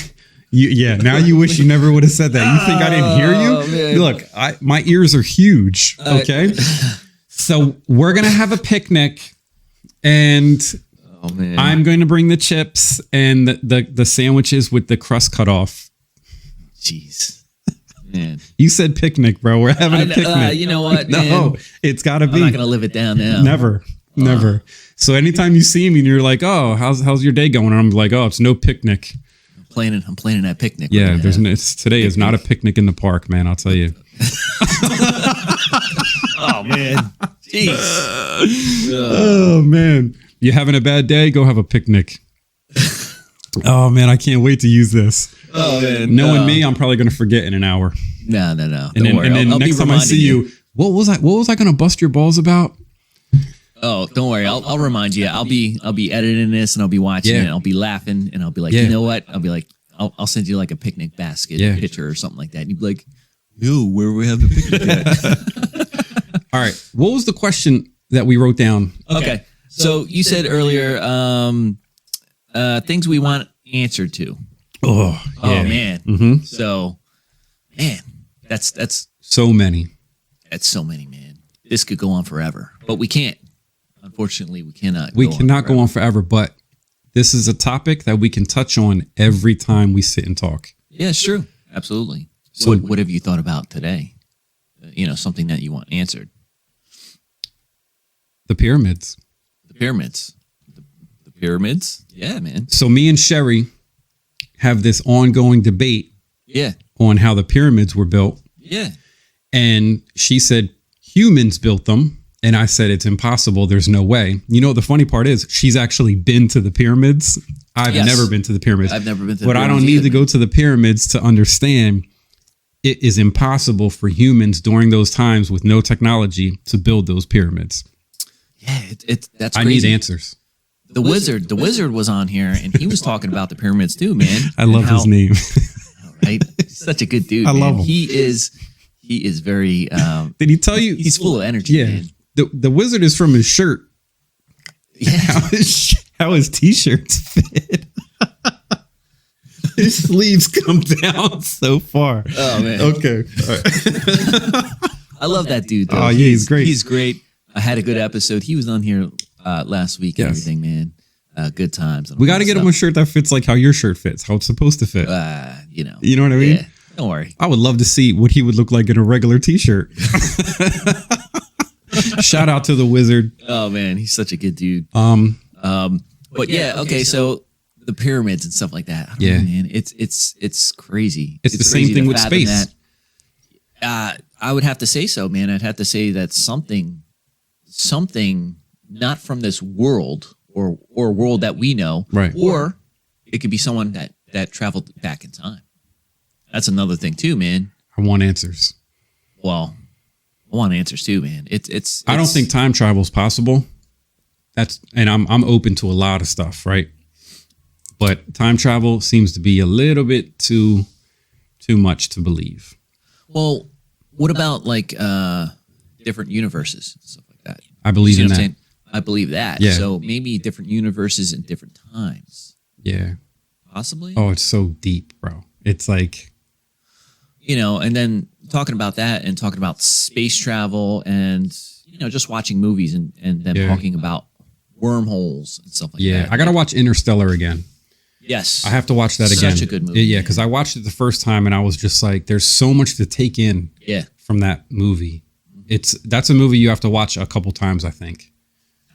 Now you wish you never would have said that. You think I didn't hear you? Man. Look, my ears are huge. Okay, so we're gonna have a picnic, and I'm going to bring the chips and the sandwiches with the crust cut off. Jeez. Man. You said picnic, bro. We're having a picnic. You know what, man? No, it's got to be. I'm not going to live it down now. Never. So anytime you see me and you're like, oh, how's your day going? And I'm like, oh, it's no picnic. I'm planning that picnic. Yeah, today is not a picnic in the park, man. I'll tell you. Oh, man. Jeez. Oh, man. You having a bad day? Go have a picnic. Oh, man, I can't wait to use this. Oh, man. Knowing me, I'm probably going to forget in an hour. No. Don't worry. And then next time I see you, what was I going to bust your balls about? Oh, don't worry. I'll remind you. I'll be editing this and I'll be watching it. And I'll be laughing and I'll be like, you know what? I'll be like, I'll send you like a picnic basket picture or something like that. And you'd be like, yo, where we have the picnic at? All right. What was the question that we wrote down? Okay. So you said earlier, things we want answered to. Oh man. Mm-hmm. So, man, that's so many. That's so many, man. This could go on forever, but we can't. Unfortunately, we cannot. We cannot go on forever, but this is a topic that we can touch on every time we sit and talk. Yeah, it's true. Absolutely. So, what have you thought about today? Something that you want answered. The pyramids. The pyramids. The pyramids. Yeah, man. So me and Sherry have this ongoing debate. Yeah. On how the pyramids were built. Yeah. And she said humans built them. And I said, it's impossible. There's no way. The funny part is she's actually been to the pyramids. I've never been to the pyramids. I've never been to the pyramids. But I don't need to go to the pyramids to understand it is impossible for humans during those times with no technology to build those pyramids. Yeah, that's crazy. I need answers. The wizard was on here and he was talking about the pyramids too, man. I love his name. Right? Such a good dude. I love him. He is very did he tell you he's full of energy, man. The wizard is from his shirt. Yeah. How his t-shirts fit. His sleeves come down so far. Oh man. Okay. All right. I love that dude though. Oh yeah, he's great. He's great. I had a good episode. He was on here last week and everything, man. Good times. We got to get him a shirt that fits like how your shirt fits, how it's supposed to fit. You know what I mean? Yeah. Don't worry. I would love to see what he would look like in a regular t-shirt. Shout out to the wizard. Oh man, he's such a good dude. But yeah, okay, so the pyramids and stuff like that. Yeah, man, it's crazy. It's the same thing with space. That. I would have to say so, man. I'd have to say that something not from this world or world that we know, right? Or it could be someone that traveled back in time. That's another thing too, man. I want answers. Well, I want answers too, man. It's I don't think time travel is possible. I'm open to a lot of stuff, right? But time travel seems to be a little bit too much to believe. Well, what about like different universes and stuff like that? I believe in that. I believe that. Yeah. So maybe different universes in different times. Yeah. Possibly. Oh, it's so deep, bro. It's like, and then talking about that and talking about space travel and, just watching movies and then talking about wormholes and stuff like that. Yeah, I got to watch Interstellar again. Yes. I have to watch that again. Such a good movie. Yeah, because I watched it the first time and I was just like, there's so much to take in from that movie. That's a movie you have to watch a couple times, I think.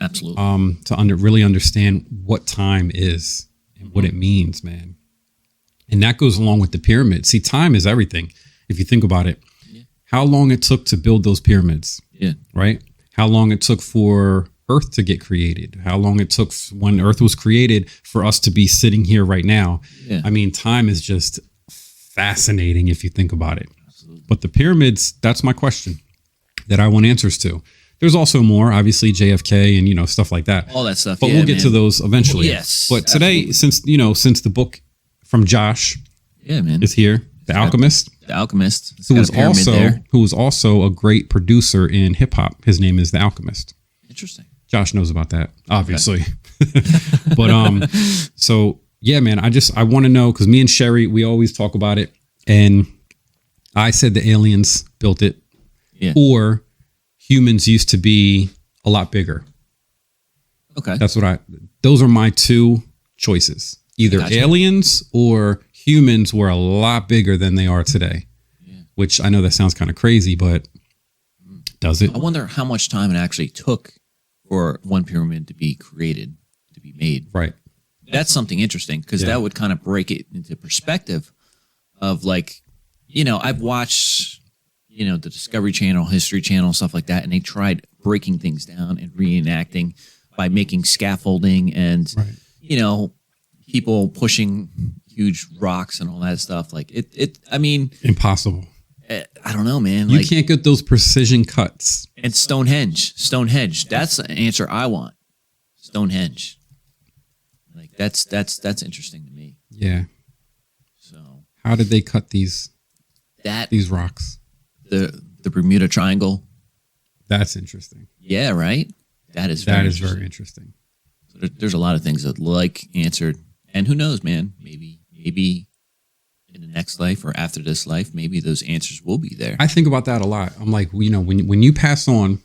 Absolutely. To really understand what time is and what it means, man. And that goes along with the pyramids. See, time is everything. If you think about it, how long it took to build those pyramids, right? How long it took for Earth to get created, how long it took when Earth was created for us to be sitting here right now. I mean, time is just fascinating if you think about it. Absolutely. But the pyramids, that's my question that I want answers to. There's also more, obviously, JFK and, you know, stuff like that. All that stuff. But we'll get to those eventually. Yes. But today, since the book from Josh is here, The Alchemist. The Alchemist. Who was also a great producer in hip hop. His name is The Alchemist. Interesting. Josh knows about that, obviously. Okay. But so yeah, man, I want to know, because me and Sherry, we always talk about it. And I said the aliens built it, or humans used to be a lot bigger. Okay. Those are my two choices. Either aliens or humans were a lot bigger than they are today. Yeah. Which I know that sounds kind of crazy, but does it? I wonder how much time it actually took for one pyramid to be created, to be made. Right. That's something interesting, because that would kind of break it into perspective of, like, you know, I've watched, you know, the Discovery Channel, History Channel, stuff like that, and they tried breaking things down and reenacting by making scaffolding and, you know, people pushing huge rocks and all that stuff. Like I mean, impossible. I don't know, man. You can't get those precision cuts. And Stonehenge. That's the answer I want. Stonehenge. Like that's interesting to me. Yeah. So how did they cut these rocks? The Bermuda Triangle. That's interesting. Yeah, right. That is very interesting. So there's a lot of things that like answered, and who knows, man? Maybe in the next life or after this life, maybe those answers will be there. I think about that a lot. I'm like, you know, when you pass on,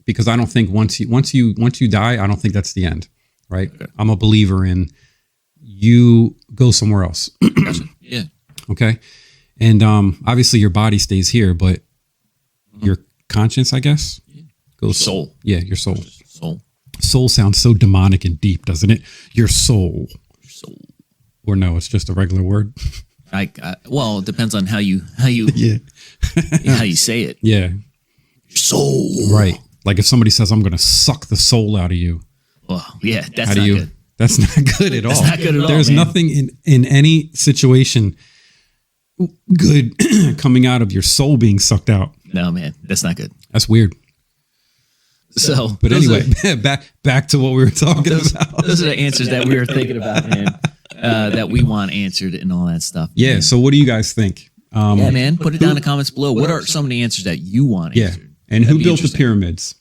because I don't think once you die, I don't think that's the end, right? Okay. I'm a believer in you go somewhere else. Gotcha. Yeah. Okay. And obviously your body stays here, but your conscience, I guess, goes soul. Yeah, your soul. Soul sounds so demonic and deep, doesn't it? Your soul. Or no, it's just a regular word. Well, it depends on how you how you say it. Yeah. Your soul. Right. Like if somebody says, I'm going to suck the soul out of you. Well, yeah, that's not good. That's not good at all. That's not good at all. There's nothing in any situation good coming out of your soul being sucked out. No, man, that's not good. That's weird. So, but anyway, back to what we were talking about. Those are the answers that we were thinking about, man. That we want answered and all that stuff. Yeah. Man. So what do you guys think? Yeah, man. Put it down in the comments below. What are some of the answers that you want answered? And who built the pyramids?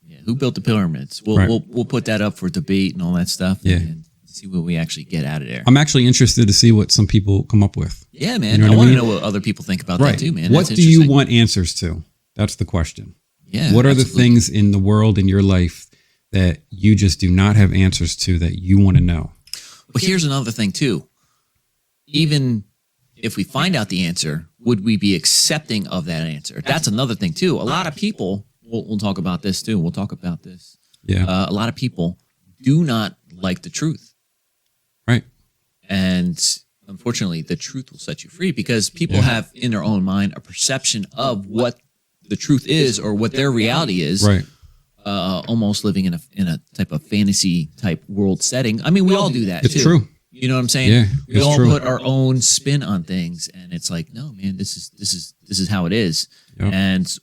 Yeah, who built the pyramids? We'll put that up for debate and all that stuff. Yeah. And see what we actually get out of there. I'm actually interested to see what some people come up with. Yeah, man. I want to know what other people think about that too, man. What do you want answers to? That's the question. Yeah. What are the things in the world, in your life, that you just do not have answers to that you want to know? Well, here's another thing too. Even if we find out the answer, would we be accepting of that answer? That's another thing too. A lot of people, we'll talk about this too. We'll talk about this. Yeah. A lot of people do not like the truth. Right. And unfortunately, the truth will set you free, because people have in their own mind a perception of what the truth is or what their reality is. Right. Almost living in a type of fantasy type world setting. I mean, we all do that. It's too. true. You know what I'm saying? Yeah, we all put our own spin on things, and it's like, no, man, this is how it is. Yep. And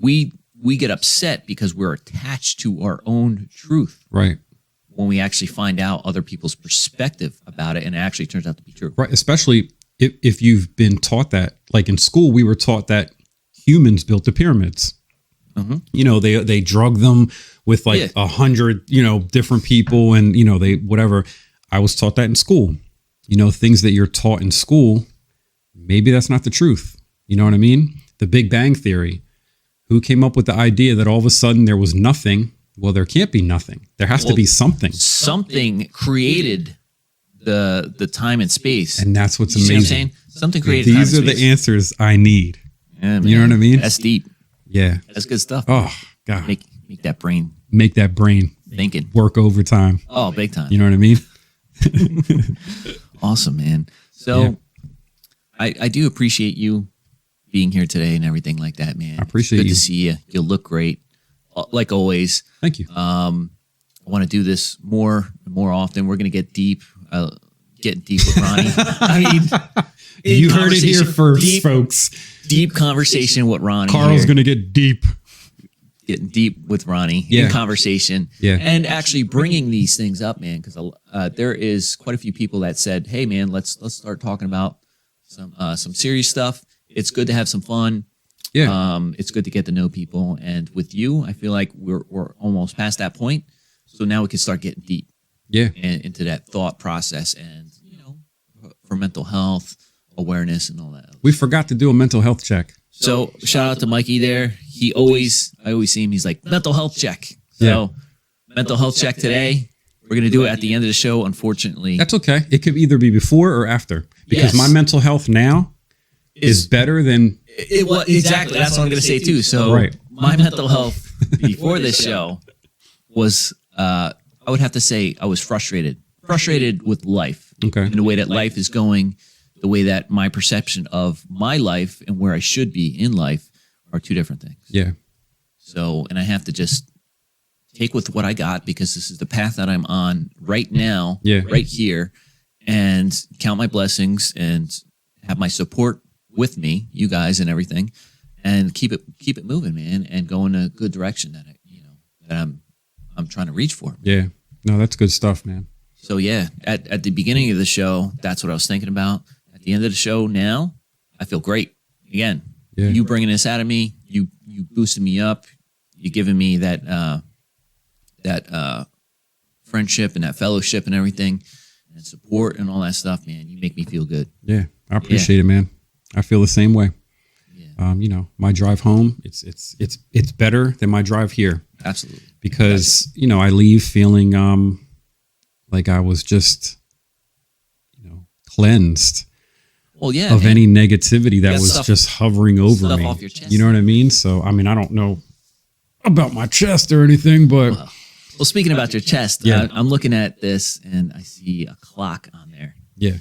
we get upset because we're attached to our own truth. Right. When we actually find out other people's perspective about it, and it actually turns out to be true. Right. Especially if you've been taught that, like in school, we were taught that humans built the pyramids. Mm-hmm. You know, they drug them with like 100, different people, and they whatever. I was taught that in school. Things that you're taught in school, maybe that's not the truth. You know what I mean? The Big Bang Theory. Who came up with the idea that all of a sudden there was nothing? Well, there can't be nothing. There has to be something. Something created the time and space, and that's what's amazing. You see what I'm saying? Something created. These are the answers I need. Yeah, man. You know what I mean? That's deep. Yeah, that's good stuff. Oh God, make that brain thinking, work overtime. Oh, big time. You know what I mean? Awesome, man. So I do appreciate you being here today and everything like that, man. I appreciate Good you. to see you. You look great, like always. Thank you. I want to do this more often. We're going to get deep, getting deep with Ronnie. I mean, You heard it here first, folks. Deep conversation with Ronnie. Carl's going to get deep. Getting deep with Ronnie Yeah. in conversation. Yeah. And actually bringing these things up, man, because there is quite a few people that said, hey, man, let's start talking about some serious stuff. It's good to have some fun. Yeah. It's good to get to know people. And with you, I feel like we're almost past that point. So now we can start getting deep. Yeah. And into that thought process and, for mental health, awareness and all that. We forgot to do a mental health check. So shout out to I always see him. He's like, mental health check. So mental health check today. We're going to do it at the end of the show. Unfortunately, That's okay. It could either be before or after, because Yes. my mental health now is better than exactly. That's what I'm going to say too. So Right. my mental health before this show was, I would have to say I was frustrated with life. Okay. In the way that life is going, the way that my perception of my life and where I should be in life are two different things. Yeah. So, and I have to just take with what I got because this is the path that I'm on right now, Yeah. right here, and count my blessings and have my support with me, you guys and everything, and keep it moving, man, and go in a good direction that I'm trying to reach for. Yeah. No, that's good stuff, man. So yeah, at the beginning of the show, that's what I was thinking about. At the end of the show now, I feel great. Again, Yeah. you bringing this out of me, you boosted me up, you giving me that friendship and that fellowship and everything and support and all that stuff, man. You make me feel good. Yeah. I appreciate it, man. I feel the same way. Yeah. My drive home, it's better than my drive here, Absolutely. because, I leave feeling, like I was just, cleansed Well, yeah. of man. any negativity that got was stuff- just hovering over stuff me. off your chest. You know what I mean? So, I don't know about my chest or anything, but Well, speaking about your chest, Yeah. I'm looking at this and I see a clock on there. yeah,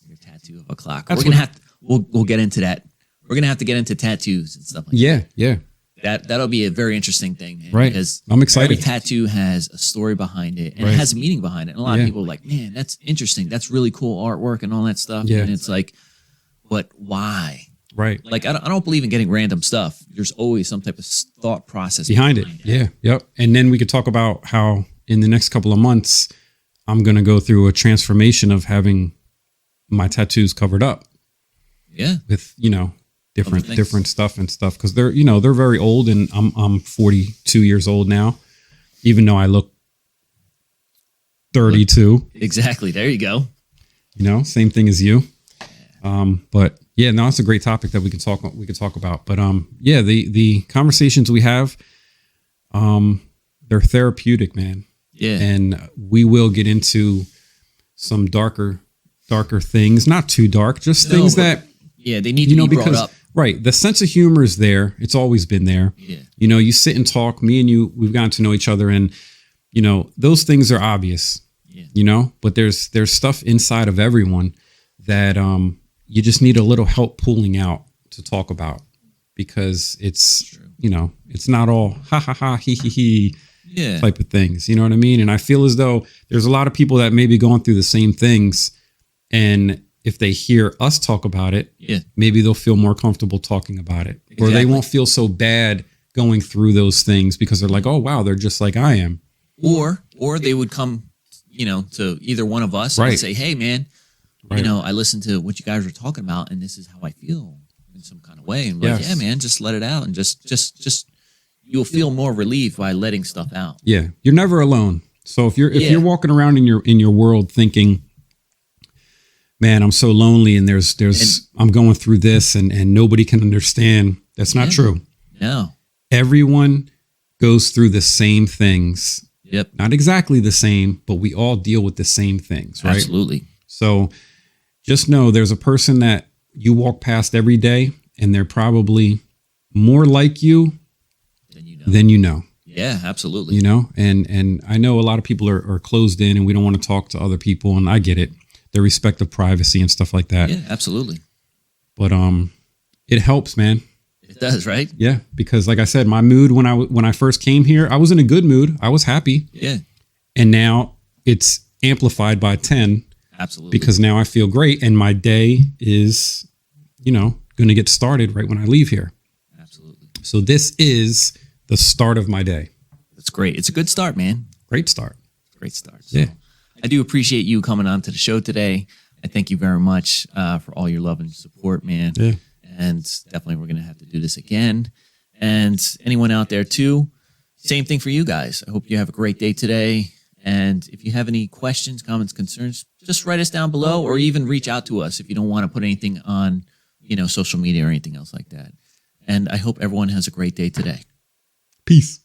Your tattoo of a clock. That's We're gonna have to, we'll get into that. We're gonna have to get into tattoos and stuff like that. yeah. That'll be a very interesting thing, man, Right. Because I'm excited. every tattoo has a story behind it, and Right. it has a meaning behind it. And a lot Yeah. of people are like, "Man, that's interesting. That's really cool artwork and all that stuff." Yeah. And it's like, but why? Right. Like, I don't believe in getting random stuff. There's always some type of thought process Behind it. Yeah. Yep. And then we could talk about how in the next couple of months, I'm going to go through a transformation of having my tattoos covered up Yeah. with, different things. stuff and stuff. Cause they're very old, and I'm 42 years old now, even though I look 32, Exactly. There you go. same thing as you. But yeah, no, it's a great topic that we could talk about. But yeah, the conversations we have, they're therapeutic, man. Yeah. And we will get into some darker things, not too dark, just No, things but- that, Yeah. They need to be brought because, up. right. The sense of humor is there. It's always been there. Yeah. You sit and talk, me and you, we've gotten to know each other, and, those things are obvious, Yeah. but there's stuff inside of everyone that, you just need a little help pulling out to talk about, because it's, True. it's not all ha ha ha, he Yeah. type of things. You know what I mean? And I feel as though there's a lot of people that may be going through the same things, and if they hear us talk about it, Yeah. maybe they'll feel more comfortable talking about it, or they Exactly. won't feel so bad going through those things because they're like, oh wow, they're just like I am. Or they would come, to either one of us Right. and say, "Hey, man, Right. I listened to what you guys were talking about, and this is how I feel in some kind of way." And we're like, Yes. "Yeah, man, just let it out, and just you'll feel more relief by letting stuff out." Yeah, you're never alone. So if Yeah. you're walking around in your world thinking, man, I'm so lonely, and I'm going through this, and nobody can understand. That's not Yeah. true. No. Everyone goes through the same things. Yep. Not exactly the same, but we all deal with the same things, right? Absolutely. So just know there's a person that you walk past every day, and they're probably more like you than you know. Yeah, absolutely. And I know a lot of people are closed in, and we don't want to talk to other people, and I get it. Their respect of privacy and stuff like that. Yeah, absolutely. But it helps, man. It does, right? Yeah, because like I said, my mood when I first came here, I was in a good mood. I was happy. Yeah. And now it's amplified by 10. Absolutely. Because now I feel great and my day is, going to get started right when I leave here. Absolutely. So this is the start of my day. That's great. It's a good start, man. Great start. Great start. So Yeah. I do appreciate you coming on to the show today. I thank you very much for all your love and support, man. Yeah. And definitely we're going to have to do this again. And anyone out there too, same thing for you guys. I hope you have a great day today. And if you have any questions, comments, concerns, just write us down below or even reach out to us if you don't want to put anything on, social media or anything else like that. And I hope everyone has a great day today. Peace.